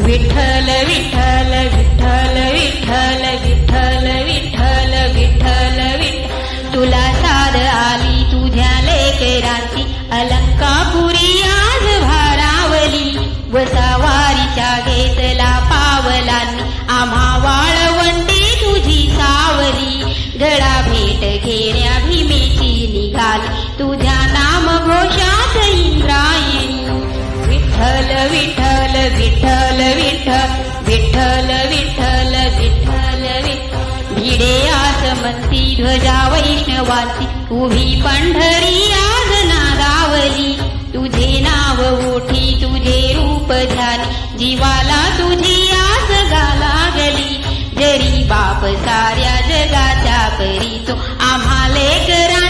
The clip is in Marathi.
विठ्ठल विठ्ठल विठ्ठल विठ्ठल विठ्ठल विठ्ठल विठ्ठल विठ्ठल तुला साद आली तुझ्या लेकरांची अलंकापुरी आज भारावली वसावारीच्या घेतला पावलांनी आम्हा वाळवंटी तुझी सावली गळा भेट घेण्या भीमेची निघाली तुझ्या नाम घोषात इंद्रायणी विठ्ठल विठ्ठल विठ्ठल विठ्ठल विठ्ठल विठ्ठल विठ्ठल विठ्ठल भिडे आसमंती ध्वजा वैष्णवांची उभी पंढरी आज नादावली तुझे नाव ओठी तुझे रूप ध्यानी जीवाला तुझी आज लागली जरी बाप साऱ्या जगाच्या करीतो आम्हा लेकरा